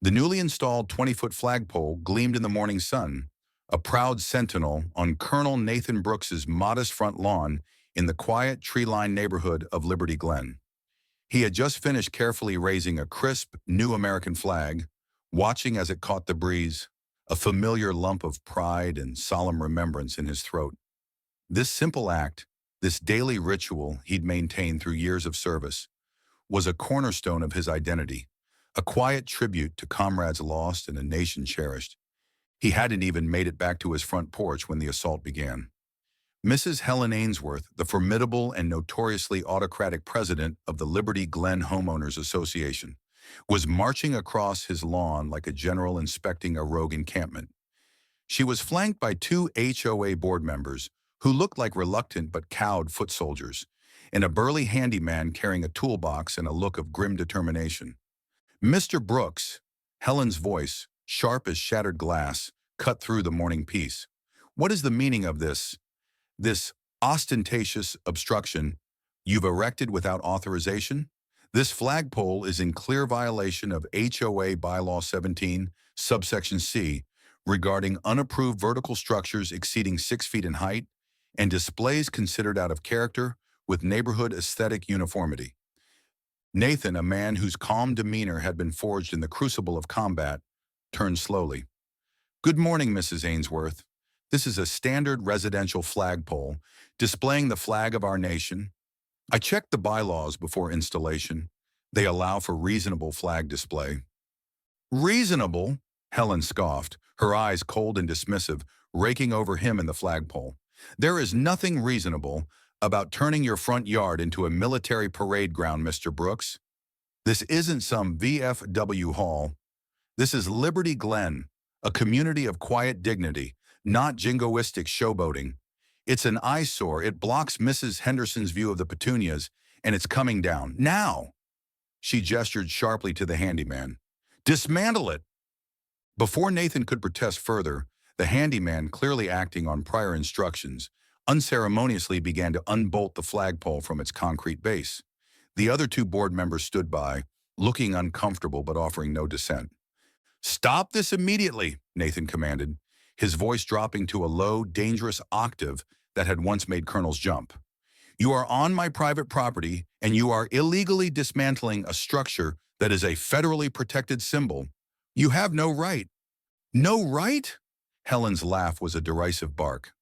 The newly installed 20-foot flagpole gleamed in the morning sun, a proud sentinel on Colonel Nathan Brooks's modest front lawn in the quiet, tree-lined neighborhood of Liberty Glen. He had just finished carefully raising a crisp, new American flag, watching as it caught the breeze, a familiar lump of pride and solemn remembrance in his throat. This simple act, this daily ritual he'd maintained through years of service, was a cornerstone of his identity, a quiet tribute to comrades lost and a nation cherished. He hadn't even made it back to his front porch when the assault began. Mrs. Helen Ainsworth, the formidable and notoriously autocratic president of the Liberty Glen Homeowners Association, was marching across his lawn like a general inspecting a rogue encampment. She was flanked by two HOA board members who looked like reluctant but cowed foot soldiers, and a burly handyman carrying a toolbox and a look of grim determination. Mr. Brooks, Helen's voice, sharp as shattered glass, cut through the morning peace. What is the meaning of this ostentatious obstruction you've erected without authorization? This flagpole is in clear violation of HOA Bylaw 17, subsection C, regarding unapproved vertical structures exceeding 6 feet in height and displays considered out of character with neighborhood aesthetic uniformity. Nathan, a man whose calm demeanor had been forged in the crucible of combat, turned slowly. "Good morning, Mrs. Ainsworth. This is a standard residential flagpole displaying the flag of our nation. I checked the bylaws before installation. They allow for reasonable flag display." "Reasonable?" Helen scoffed, her eyes cold and dismissive, raking over him and the flagpole. "There is nothing reasonable about turning your front yard into a military parade ground, Mr. Brooks. This isn't some VFW hall. This is Liberty Glen, a community of quiet dignity, not jingoistic showboating. It's an eyesore. It blocks Mrs. Henderson's view of the petunias, and it's coming down. Now!" She gestured sharply to the handyman. "Dismantle it!" Before Nathan could protest further, the handyman, clearly acting on prior instructions, unceremoniously began to unbolt the flagpole from its concrete base. The other two board members stood by, looking uncomfortable but offering no dissent. "Stop this immediately," Nathan commanded, his voice dropping to a low, dangerous octave that had once made colonels jump. "You are on my private property, and you are illegally dismantling a structure that is a federally protected symbol. You have no right." "No right?" Helen's laugh was a derisive bark.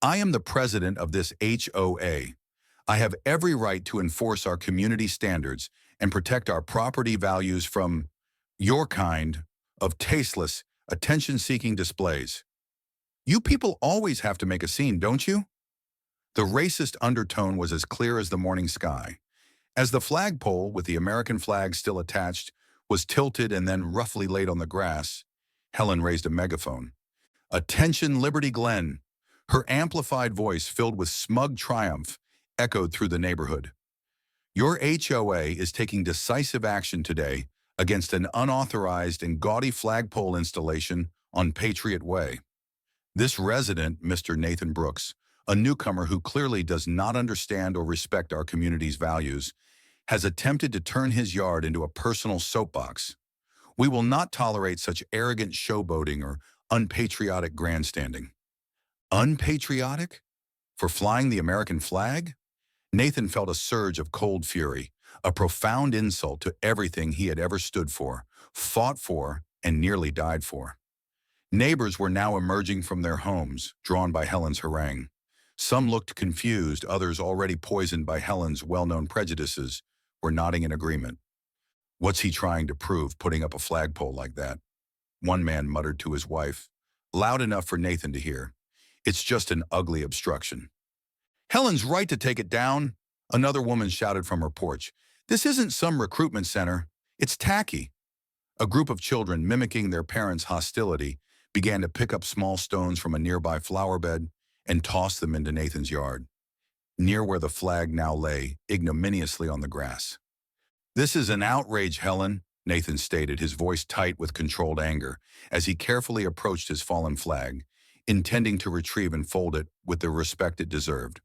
"I am the president of this HOA. I have every right to enforce our community standards and protect our property values from your kind of tasteless, attention-seeking displays. You people always have to make a scene, don't you?" The racist undertone was as clear as the morning sky. As the flagpole, with the American flag still attached, was tilted and then roughly laid on the grass, Helen raised a megaphone. "Attention, Liberty Glen!" Her amplified voice, filled with smug triumph, echoed through the neighborhood. "Your HOA is taking decisive action today against an unauthorized and gaudy flagpole installation on Patriot Way. This resident, Mr. Nathan Brooks, a newcomer who clearly does not understand or respect our community's values, has attempted to turn his yard into a personal soapbox. We will not tolerate such arrogant showboating or unpatriotic grandstanding." Unpatriotic? For flying the American flag? Nathan felt a surge of cold fury, a profound insult to everything he had ever stood for, fought for, and nearly died for. Neighbors were now emerging from their homes, drawn by Helen's harangue. Some looked confused, others, already poisoned by Helen's well-known prejudices, were nodding in agreement. "What's he trying to prove, putting up a flagpole like that?" One man muttered to his wife, loud enough for Nathan to hear. "It's just an ugly obstruction." "Helen's right to take it down," another woman shouted from her porch. "This isn't some recruitment center. It's tacky." A group of children, mimicking their parents' hostility, began to pick up small stones from a nearby flower bed and toss them into Nathan's yard, near where the flag now lay, ignominiously on the grass. "This is an outrage, Helen," Nathan stated, his voice tight with controlled anger, as he carefully approached his fallen flag, intending to retrieve and fold it with the respect it deserved.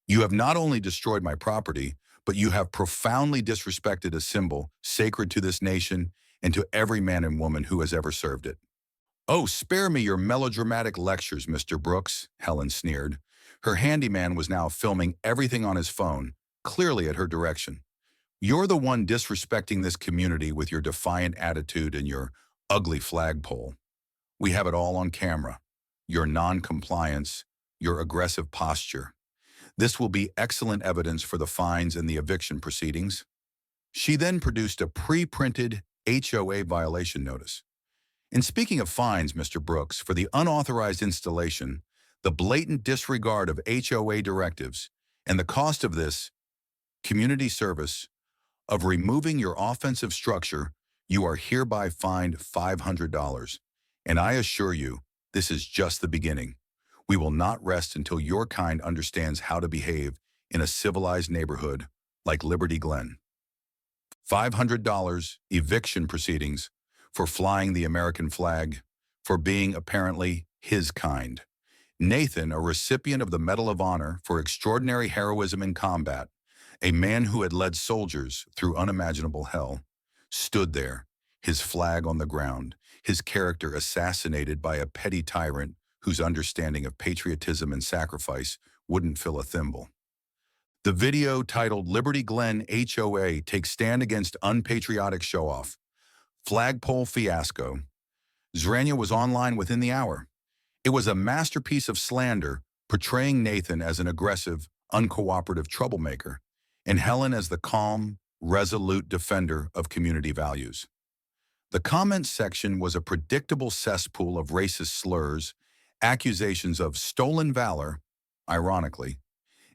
"You have not only destroyed my property, but you have profoundly disrespected a symbol sacred to this nation and to every man and woman who has ever served it. "Oh, spare me your melodramatic lectures, Mr. Brooks," Helen sneered. Her handyman was now filming everything on his phone, clearly at her direction. "You're the one disrespecting this community with your defiant attitude and your ugly flagpole. We have it all on camera. Your non-compliance, your aggressive posture. This will be excellent evidence for the fines and the eviction proceedings." She then produced a pre-printed HOA violation notice. "In speaking of fines, Mr. Brooks, for the unauthorized installation, the blatant disregard of HOA directives, and the cost of this community service of removing your offensive structure, you are hereby fined $500. And I assure you, this is just the beginning. We will not rest until your kind understands how to behave in a civilized neighborhood like Liberty Glen." $500 eviction proceedings for flying the American flag, for being apparently his kind. Nathan, a recipient of the Medal of Honor for extraordinary heroism in combat, a man who had led soldiers through unimaginable hell, stood there, his flag on the ground, his character assassinated by a petty tyrant whose understanding of patriotism and sacrifice wouldn't fill a thimble. The video, titled "Liberty Glen HOA Takes Stand Against Unpatriotic Show-Off, Flagpole Fiasco," Zrania was online within the hour. It was a masterpiece of slander, portraying Nathan as an aggressive, uncooperative troublemaker, and Helen as the calm, resolute defender of community values. The comments section was a predictable cesspool of racist slurs, accusations of stolen valor, ironically,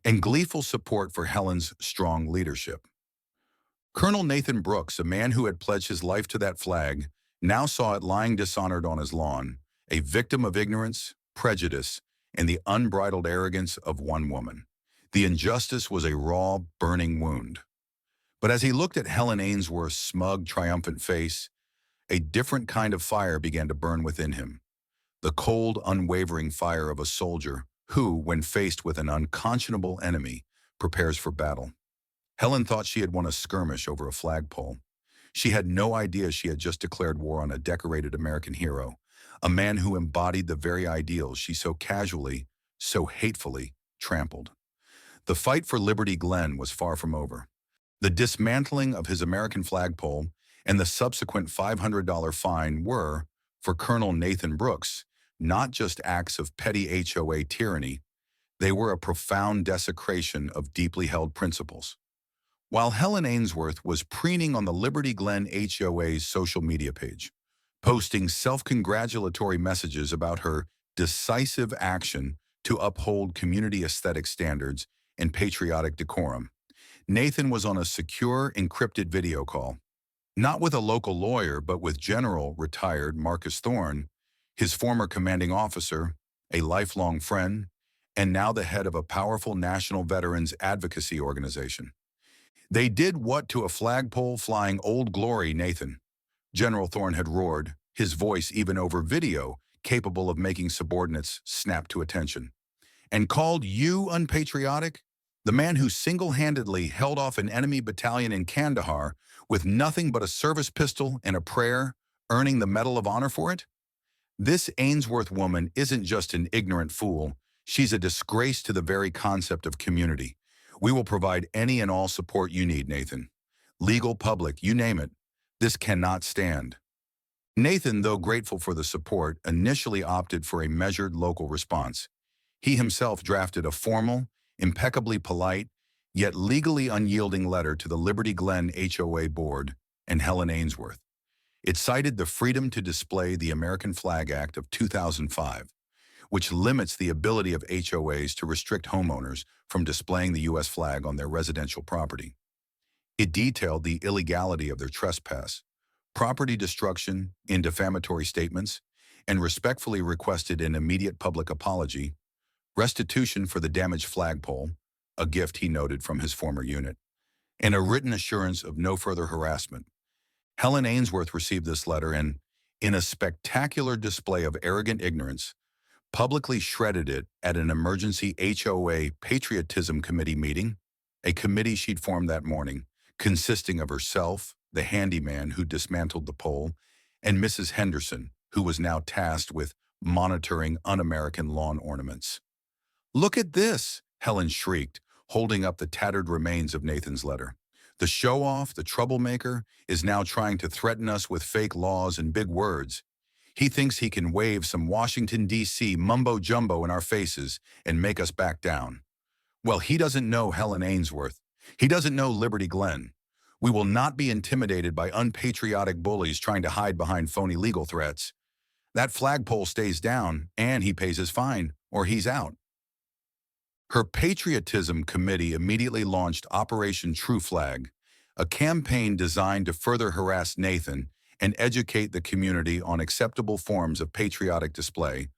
and gleeful support for Helen's strong leadership. Colonel Nathan Brooks, a man who had pledged his life to that flag, now saw it lying dishonored on his lawn, a victim of ignorance, prejudice, and the unbridled arrogance of one woman. The injustice was a raw, burning wound. But as he looked at Helen Ainsworth's smug, triumphant face, a different kind of fire began to burn within him. The cold, unwavering fire of a soldier who, when faced with an unconscionable enemy, prepares for battle. Helen thought she had won a skirmish over a flagpole. She had no idea she had just declared war on a decorated American hero, a man who embodied the very ideals she so casually, so hatefully trampled. The fight for Liberty Glen was far from over. The dismantling of his American flagpole and the subsequent $500 fine were, for Colonel Nathan Brooks, not just acts of petty HOA tyranny, they were a profound desecration of deeply held principles. While Helen Ainsworth was preening on the Liberty Glen HOA's social media page, posting self-congratulatory messages about her decisive action to uphold community aesthetic standards and patriotic decorum, Nathan was on a secure, encrypted video call, not with a local lawyer, but with General retired Marcus Thorne, his former commanding officer, a lifelong friend, and now the head of a powerful national veterans advocacy organization. "They did what to a flagpole flying Old Glory, Nathan?" General Thorne had roared, his voice even over video, capable of making subordinates snap to attention. "And called you unpatriotic? The man who single-handedly held off an enemy battalion in Kandahar with nothing but a service pistol and a prayer, earning the Medal of Honor for it? This Ainsworth woman isn't just an ignorant fool, she's a disgrace to the very concept of community. We will provide any and all support you need, Nathan. Legal, public, you name it. This cannot stand." Nathan, though grateful for the support, initially opted for a measured local response. He himself drafted a formal, impeccably polite, yet legally unyielding letter to the Liberty Glen HOA board and Helen Ainsworth. It cited the Freedom to Display the American Flag Act of 2005, which limits the ability of HOAs to restrict homeowners from displaying the U.S. flag on their residential property. It detailed the illegality of their trespass, property destruction in defamatory statements, and respectfully requested an immediate public apology, restitution for the damaged flagpole, a gift he noted from his former unit, and a written assurance of no further harassment. Helen Ainsworth received this letter and, in a spectacular display of arrogant ignorance, publicly shredded it at an emergency HOA Patriotism Committee meeting, a committee she'd formed that morning, consisting of herself, the handyman who dismantled the pole, and Mrs. Henderson, who was now tasked with monitoring un-American lawn ornaments. "Look at this," Helen shrieked, holding up the tattered remains of Nathan's letter. "The show-off, the troublemaker, is now trying to threaten us with fake laws and big words. He thinks he can wave some Washington, D.C. mumbo-jumbo in our faces and make us back down. Well, he doesn't know Helen Ainsworth. He doesn't know Liberty Glen. We will not be intimidated by unpatriotic bullies trying to hide behind phony legal threats. That flagpole stays down, and he pays his fine, or he's out." Her Patriotism committee immediately launched Operation True Flag, a campaign designed to further harass Nathan and educate the community on acceptable forms of patriotic display,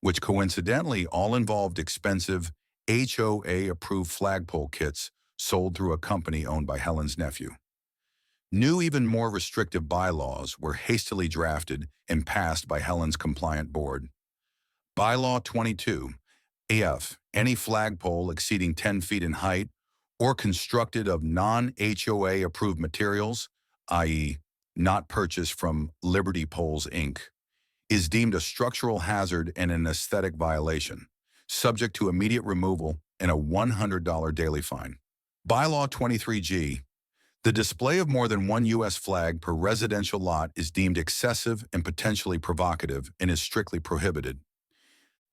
which coincidentally all involved expensive HOA-approved flagpole kits sold through a company owned by Helen's nephew. New, even more restrictive bylaws were hastily drafted and passed by Helen's compliant board. Bylaw 22, AF, any flagpole exceeding 10 feet in height or constructed of non-HOA approved materials, i.e., not purchased from Liberty Poles, Inc., is deemed a structural hazard and an aesthetic violation, subject to immediate removal and a $100 daily fine. Bylaw 23G, the display of more than one U.S. flag per residential lot is deemed excessive and potentially provocative and is strictly prohibited.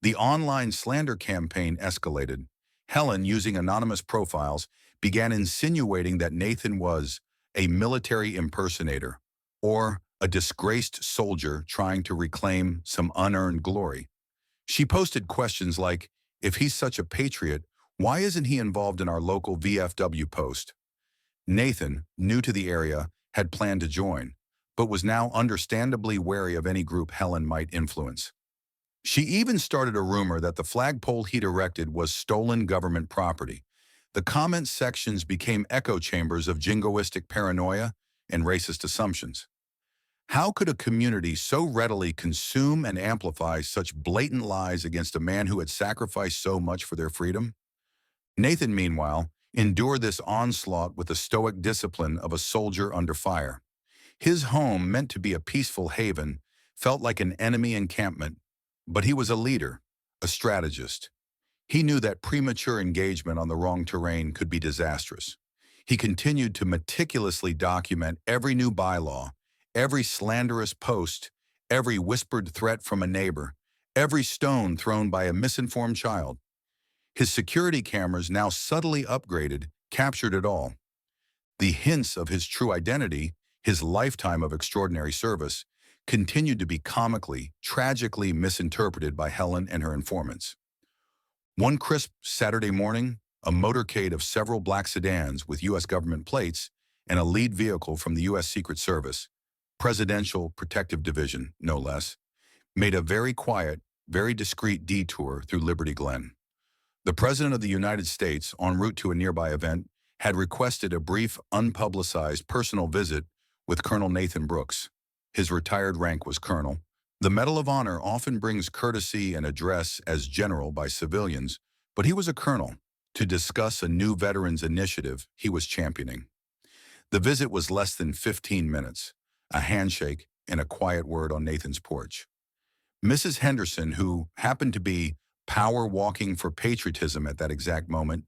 The online slander campaign escalated. Helen, using anonymous profiles, began insinuating that Nathan was a military impersonator or a disgraced soldier trying to reclaim some unearned glory. She posted questions like, "If he's such a patriot, why isn't he involved in our local VFW post?" Nathan, new to the area, had planned to join, but was now understandably wary of any group Helen might influence. She even started a rumor that the flagpole he'd erected was stolen government property. The comment sections became echo chambers of jingoistic paranoia and racist assumptions. How could a community so readily consume and amplify such blatant lies against a man who had sacrificed so much for their freedom? Nathan, meanwhile, endured this onslaught with the stoic discipline of a soldier under fire. His home, meant to be a peaceful haven, felt like an enemy encampment, but he was a leader, a strategist. He knew that premature engagement on the wrong terrain could be disastrous. He continued to meticulously document every new bylaw, every slanderous post, every whispered threat from a neighbor, every stone thrown by a misinformed child. His security cameras, now subtly upgraded, captured it all. The hints of his true identity, his lifetime of extraordinary service, continued to be comically, tragically misinterpreted by Helen and her informants. One crisp Saturday morning, a motorcade of several black sedans with U.S. government plates and a lead vehicle from the U.S. Secret Service, Presidential Protective Division, no less, made a very quiet, very discreet detour through Liberty Glen. The President of the United States, en route to a nearby event, had requested a brief, unpublicized personal visit with Colonel Nathan Brooks. His retired rank was colonel. The Medal of Honor often brings courtesy and address as general by civilians, but he was a colonel, to discuss a new veterans initiative he was championing. The visit was less than 15 minutes, a handshake and a quiet word on Nathan's porch. Mrs. Henderson, who happened to be power walking for patriotism at that exact moment,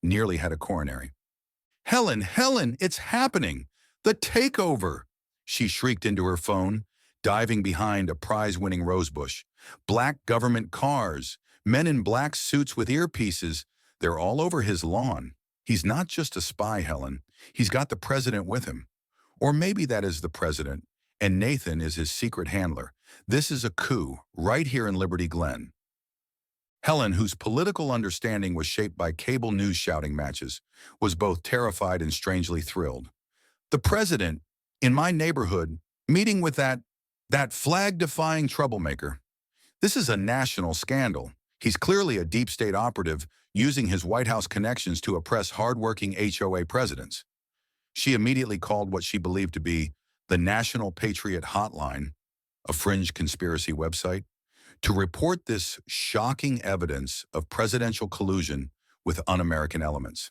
nearly had a coronary. Helen, it's happening! The takeover!" She shrieked into her phone, diving behind a prize-winning rosebush. "Black government cars, men in black suits with earpieces, they're all over his lawn. He's not just a spy, Helen. He's got the president with him. Or maybe that is the president, and Nathan is his secret handler. This is a coup, right here in Liberty Glen." Helen, whose political understanding was shaped by cable news shouting matches, was both terrified and strangely thrilled. "The president, in my neighborhood, meeting with that flag-defying troublemaker. This is a national scandal. He's clearly a deep state operative using his White House connections to oppress hardworking HOA presidents." She immediately called what she believed to be the National Patriot Hotline, a fringe conspiracy website, to report this shocking evidence of presidential collusion with un-American elements.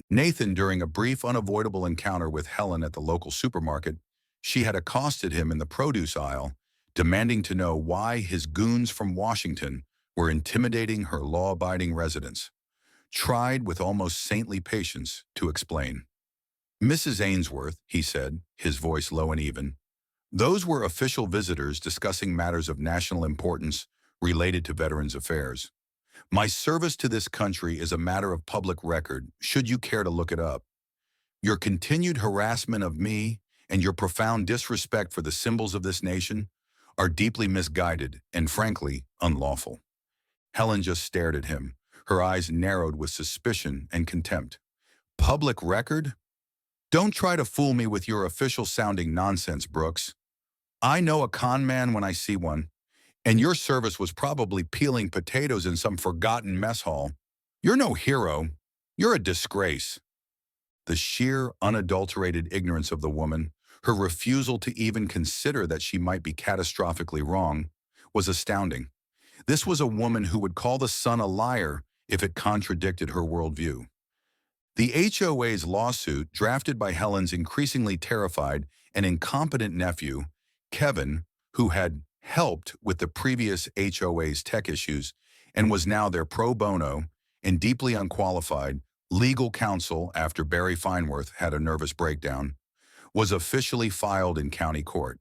Nathan, during a brief, unavoidable encounter with Helen at the local supermarket, she had accosted him in the produce aisle, demanding to know why his goons from Washington were intimidating her law-abiding residents. Tried with almost saintly patience to explain. "Mrs. Ainsworth," he said, his voice low and even, "those were official visitors discussing matters of national importance related to Veterans Affairs. My service to this country is a matter of public record, should you care to look it up. Your continued harassment of me and your profound disrespect for the symbols of this nation are deeply misguided and, frankly, unlawful." Helen just stared at him, her eyes narrowed with suspicion and contempt. "Public record? Don't try to fool me with your official-sounding nonsense, Brooks. I know a con man when I see one, and your service was probably peeling potatoes in some forgotten mess hall. You're no hero. You're a disgrace." The sheer, unadulterated ignorance of the woman, her refusal to even consider that she might be catastrophically wrong, was astounding. This was a woman who would call the sun a liar if it contradicted her worldview. The HOA's lawsuit, drafted by Helen's increasingly terrified and incompetent nephew, Kevin, who had helped with the previous HOA's tech issues and was now their pro bono and deeply unqualified legal counsel after Barry Fineworth had a nervous breakdown, was officially filed in county court.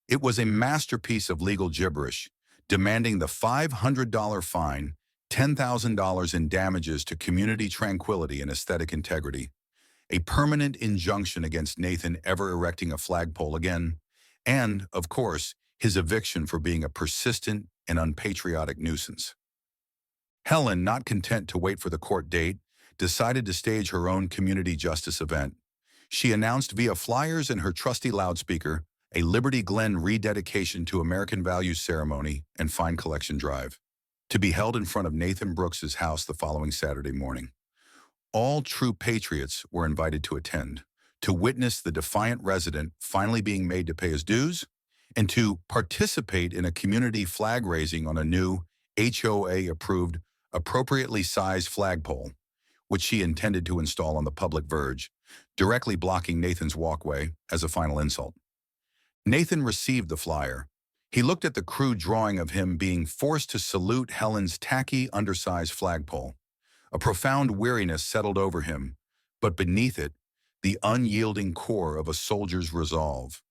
It was a masterpiece of legal gibberish, demanding the $500 fine, $10,000 in damages to community tranquility and aesthetic integrity, a permanent injunction against Nathan ever erecting a flagpole again, and, of course, his eviction for being a persistent and unpatriotic nuisance. Helen, not content to wait for the court date, decided to stage her own community justice event. She announced via flyers and her trusty loudspeaker a Liberty Glen rededication to American values ceremony and fine collection drive, to be held in front of Nathan Brooks's house the following Saturday morning. All true patriots were invited to attend, to witness the defiant resident finally being made to pay his dues, and to participate in a community flag raising on a new HOA-approved, appropriately sized flagpole, which she intended to install on the public verge, directly blocking Nathan's walkway as a final insult. Nathan received the flyer. He looked at the crude drawing of him being forced to salute Helen's tacky, undersized flagpole. A profound weariness settled over him, but beneath it, the unyielding core of a soldier's resolve.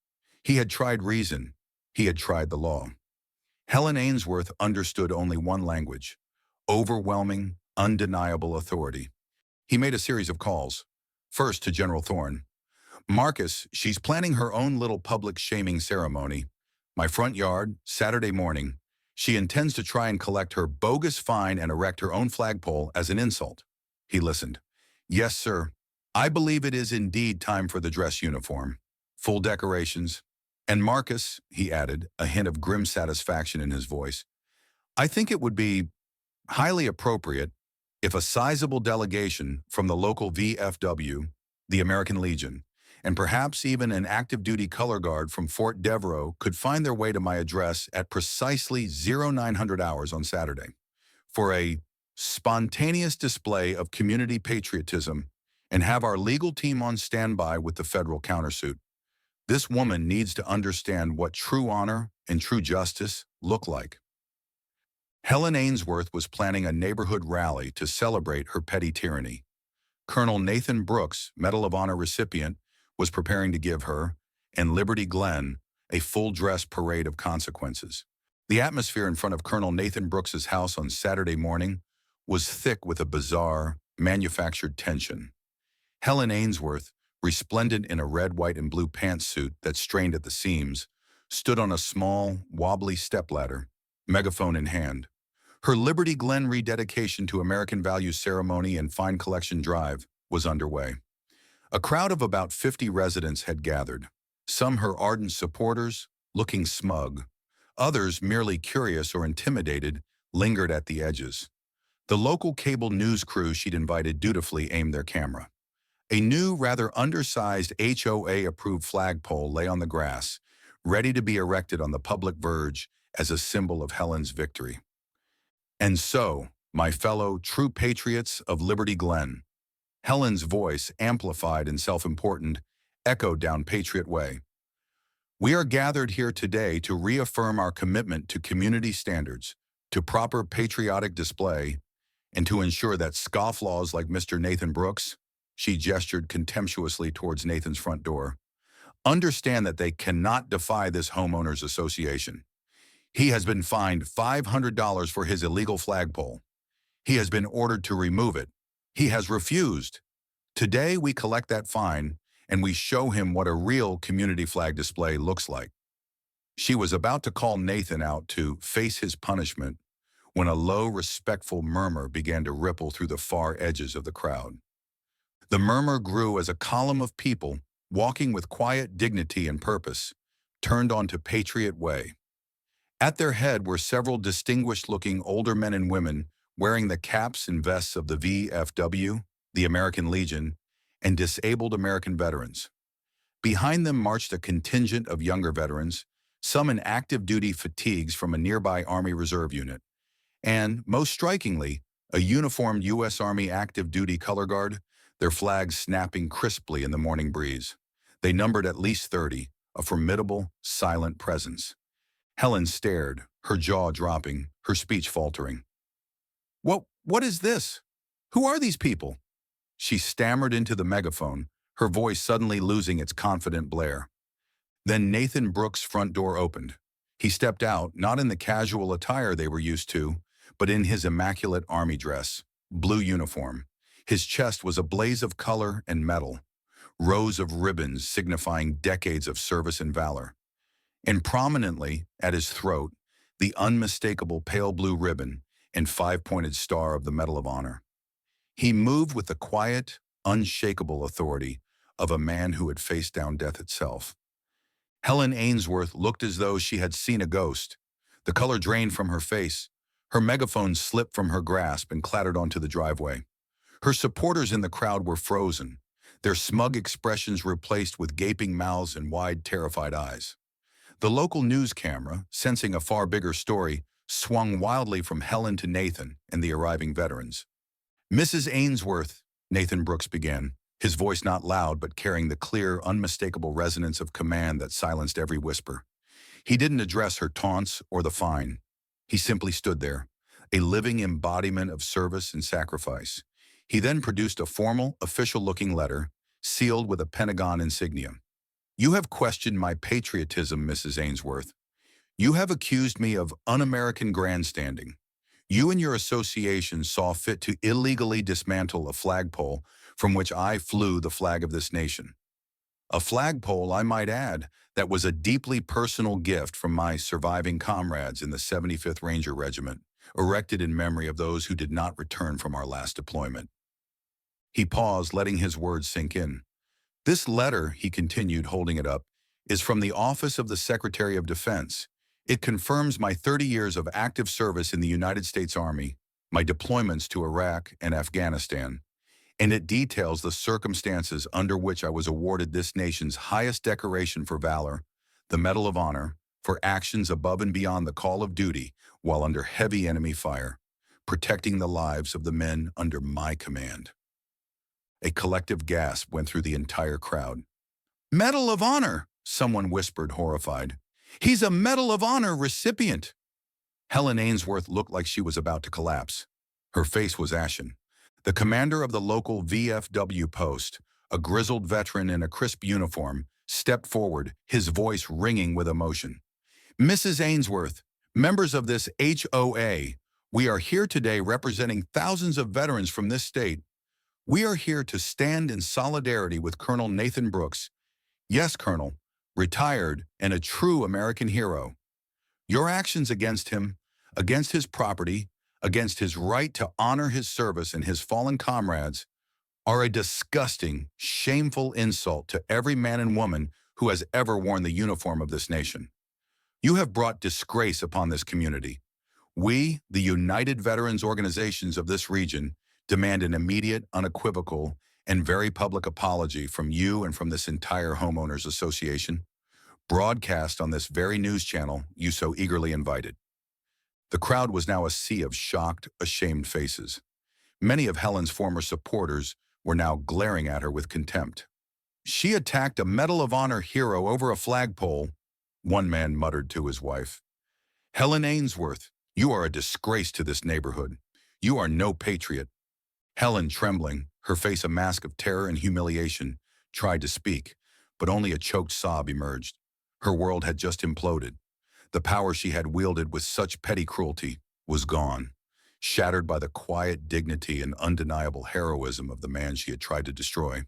He had tried reason. He had tried the law. Helen Ainsworth understood only one language: overwhelming, undeniable authority. He made a series of calls. First to General Thorne. "Marcus, she's planning her own little public shaming ceremony. My front yard, Saturday morning. She intends to try and collect her bogus fine and erect her own flagpole as an insult." He listened. "Yes, sir. I believe it is indeed time for the dress uniform. Full decorations. And Marcus," he added, a hint of grim satisfaction in his voice, "I think it would be highly appropriate if a sizable delegation from the local VFW, the American Legion, and perhaps even an active duty color guard from Fort Devereaux could find their way to my address at precisely 0900 hours on Saturday for a spontaneous display of community patriotism and have our legal team on standby with the federal countersuit. This woman needs to understand what true honor and true justice look like." Helen Ainsworth was planning a neighborhood rally to celebrate her petty tyranny. Colonel Nathan Brooks, Medal of Honor recipient, was preparing to give her, and Liberty Glen, a full-dress parade of consequences. The atmosphere in front of Colonel Nathan Brooks's house on Saturday morning was thick with a bizarre, manufactured tension. Helen Ainsworth, resplendent in a red, white, and blue pantsuit that strained at the seams, stood on a small, wobbly stepladder, megaphone in hand. Her Liberty Glen rededication to American values ceremony and fine collection drive was underway. A crowd of about 50 residents had gathered, some her ardent supporters, looking smug. Others, merely curious or intimidated, lingered at the edges. The local cable news crew she'd invited dutifully aimed their camera. A new, rather undersized HOA-approved flagpole lay on the grass, ready to be erected on the public verge as a symbol of Helen's victory. "And so, my fellow true patriots of Liberty Glen," Helen's voice, amplified and self-important, echoed down Patriot Way. We are gathered here today to reaffirm our commitment to community standards, to proper patriotic display, and to ensure that scofflaws like Mr. Nathan Brooks, she gestured contemptuously towards Nathan's front door, understand that they cannot defy this homeowners association. He has been fined $500 for his illegal flagpole. He has been ordered to remove it. He has refused. Today we collect that fine and we show him what a real community flag display looks like. She was about to call Nathan out to face his punishment when a low, respectful murmur began to ripple through the far edges of the crowd. The murmur grew as a column of people, walking with quiet dignity and purpose, turned onto Patriot Way. At their head were several distinguished-looking older men and women wearing the caps and vests of the VFW, the American Legion, and disabled American veterans. Behind them marched a contingent of younger veterans, some in active duty fatigues from a nearby Army Reserve unit, and, most strikingly, a uniformed U.S. Army active duty color guard, their flags snapping crisply in the morning breeze. They numbered at least 30, a formidable, silent presence. Helen stared, her jaw dropping, her speech faltering. What is this? Who are these people? She stammered into the megaphone, her voice suddenly losing its confident blare. Then Nathan Brooks' front door opened. He stepped out, not in the casual attire they were used to, but in his immaculate army dress, blue uniform. His chest was a blaze of color and metal, rows of ribbons signifying decades of service and valor. And prominently, at his throat, the unmistakable pale blue ribbon and five-pointed star of the Medal of Honor. He moved with the quiet, unshakable authority of a man who had faced down death itself. Helen Ainsworth looked as though she had seen a ghost. The color drained from her face. Her megaphone slipped from her grasp and clattered onto the driveway. Her supporters in the crowd were frozen, their smug expressions replaced with gaping mouths and wide, terrified eyes. The local news camera, sensing a far bigger story, swung wildly from Helen to Nathan and the arriving veterans. "Mrs. Ainsworth," Nathan Brooks began, his voice not loud but carrying the clear, unmistakable resonance of command that silenced every whisper. He didn't address her taunts or the fine. He simply stood there, a living embodiment of service and sacrifice. He then produced a formal, official-looking letter, sealed with a Pentagon insignia. "You have questioned my patriotism, Mrs. Ainsworth. You have accused me of un-American grandstanding. You and your association saw fit to illegally dismantle a flagpole from which I flew the flag of this nation. A flagpole, I might add, that was a deeply personal gift from my surviving comrades in the 75th Ranger Regiment, erected in memory of those who did not return from our last deployment." He paused, letting his words sink in. "This letter," he continued, holding it up, "is from the Office of the Secretary of Defense. It confirms my 30 years of active service in the United States Army, my deployments to Iraq and Afghanistan, and it details the circumstances under which I was awarded this nation's highest decoration for valor, the Medal of Honor, for actions above and beyond the call of duty while under heavy enemy fire, protecting the lives of the men under my command." A collective gasp went through the entire crowd. "Medal of Honor," someone whispered, horrified. "He's a Medal of Honor recipient." Helen Ainsworth looked like she was about to collapse. Her face was ashen. The commander of the local VFW post, a grizzled veteran in a crisp uniform, stepped forward, his voice ringing with emotion. "Mrs. Ainsworth, members of this HOA, we are here today representing thousands of veterans from this state. We are here to stand in solidarity with Colonel Nathan Brooks. Yes, Colonel, retired and a true American hero. Your actions against him, against his property, against his right to honor his service and his fallen comrades, are a disgusting, shameful insult to every man and woman who has ever worn the uniform of this nation. You have brought disgrace upon this community. We, the United Veterans Organizations of this region, demand an immediate, unequivocal, and very public apology from you and from this entire homeowners association, broadcast on this very news channel you so eagerly invited." The crowd was now a sea of shocked, ashamed faces. Many of Helen's former supporters were now glaring at her with contempt. She attacked a Medal of Honor hero over a flagpole, one man muttered to his wife. Helen Ainsworth, you are a disgrace to this neighborhood. You are no patriot. Helen, trembling, her face a mask of terror and humiliation, tried to speak, but only a choked sob emerged. Her world had just imploded. The power she had wielded with such petty cruelty was gone, shattered by the quiet dignity and undeniable heroism of the man she had tried to destroy.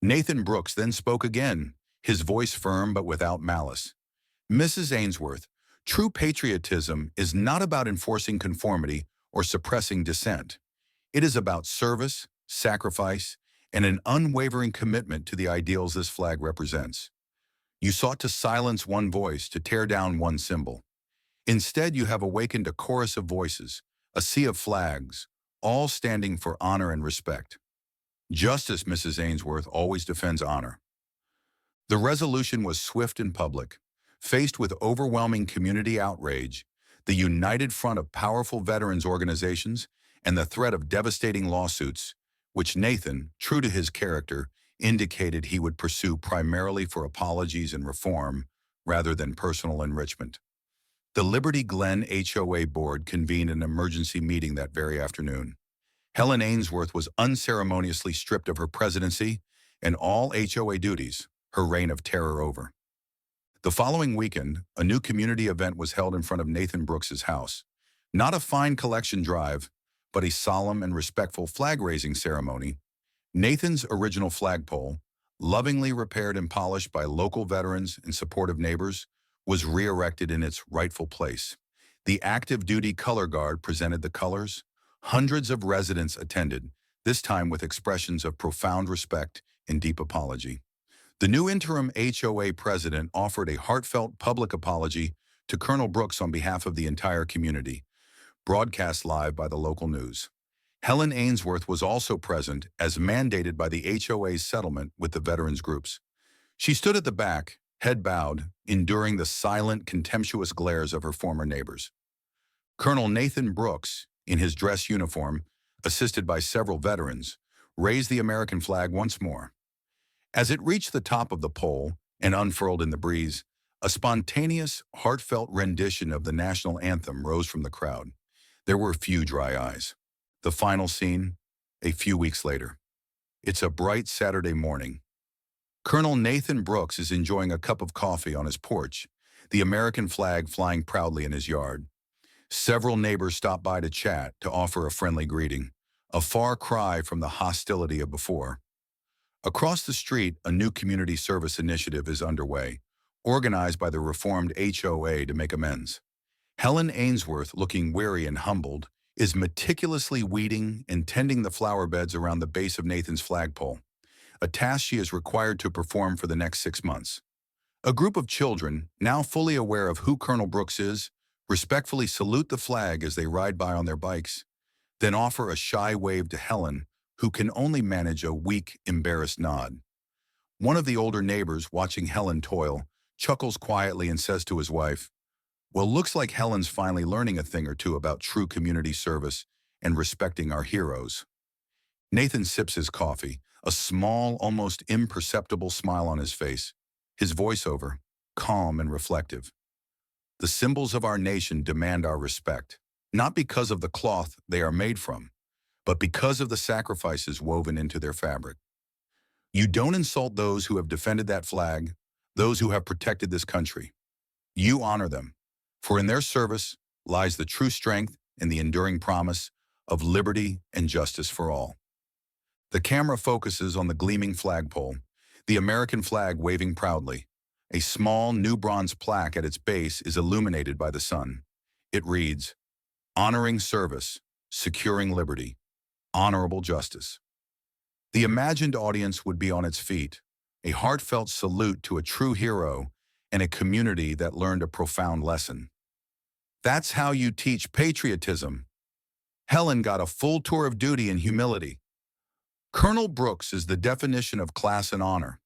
Nathan Brooks then spoke again, his voice firm but without malice. Mrs. Ainsworth, true patriotism is not about enforcing conformity or suppressing dissent. It is about service, sacrifice, and an unwavering commitment to the ideals this flag represents. You sought to silence one voice, to tear down one symbol. Instead, you have awakened a chorus of voices, a sea of flags, all standing for honor and respect. Justice, Mrs. Ainsworth, always defends honor. The resolution was swift and public. Faced with overwhelming community outrage, the united front of powerful veterans organizations, and the threat of devastating lawsuits, which Nathan, true to his character, indicated he would pursue primarily for apologies and reform rather than personal enrichment. The Liberty Glen HOA board convened an emergency meeting that very afternoon. Helen Ainsworth was unceremoniously stripped of her presidency and all HOA duties, her reign of terror over. The following weekend, a new community event was held in front of Nathan Brooks's house. Not a fine collection drive, but a solemn and respectful flag-raising ceremony. Nathan's original flagpole, lovingly repaired and polished by local veterans and supportive neighbors, was re-erected in its rightful place. The active duty color guard presented the colors. Hundreds of residents attended, this time with expressions of profound respect and deep apology. The new interim HOA president offered a heartfelt public apology to Colonel Brooks on behalf of the entire community, broadcast live by the local news. Helen Ainsworth was also present as mandated by the HOA's settlement with the veterans groups. She stood at the back, head bowed, enduring the silent, contemptuous glares of her former neighbors. Colonel Nathan Brooks, in his dress uniform, assisted by several veterans, raised the American flag once more. As it reached the top of the pole and unfurled in the breeze, a spontaneous, heartfelt rendition of the national anthem rose from the crowd. There were few dry eyes. The final scene, a few weeks later. It's a bright Saturday morning. Colonel Nathan Brooks is enjoying a cup of coffee on his porch, the American flag flying proudly in his yard. Several neighbors stop by to chat, to offer a friendly greeting, a far cry from the hostility of before. Across the street, a new community service initiative is underway, organized by the reformed HOA to make amends. Helen Ainsworth, looking weary and humbled, is meticulously weeding and tending the flower beds around the base of Nathan's flagpole, a task she is required to perform for the next 6 months. A group of children, now fully aware of who Colonel Brooks is, respectfully salute the flag as they ride by on their bikes, then offer a shy wave to Helen, who can only manage a weak, embarrassed nod. One of the older neighbors, watching Helen toil, chuckles quietly and says to his wife, "Well, looks like Helen's finally learning a thing or two about true community service and respecting our heroes." Nathan sips his coffee, a small, almost imperceptible smile on his face, his voiceover, calm and reflective. The symbols of our nation demand our respect, not because of the cloth they are made from, but because of the sacrifices woven into their fabric. You don't insult those who have defended that flag, those who have protected this country. You honor them, for in their service lies the true strength and the enduring promise of liberty and justice for all. The camera focuses on the gleaming flagpole, the American flag waving proudly. A small new bronze plaque at its base is illuminated by the sun. It reads, "Honoring service, securing liberty, honorable justice." The imagined audience would be on its feet, a heartfelt salute to a true hero and a community that learned a profound lesson. That's how you teach patriotism. Helen got a full tour of duty and humility. Colonel Brooks is the definition of class and honor.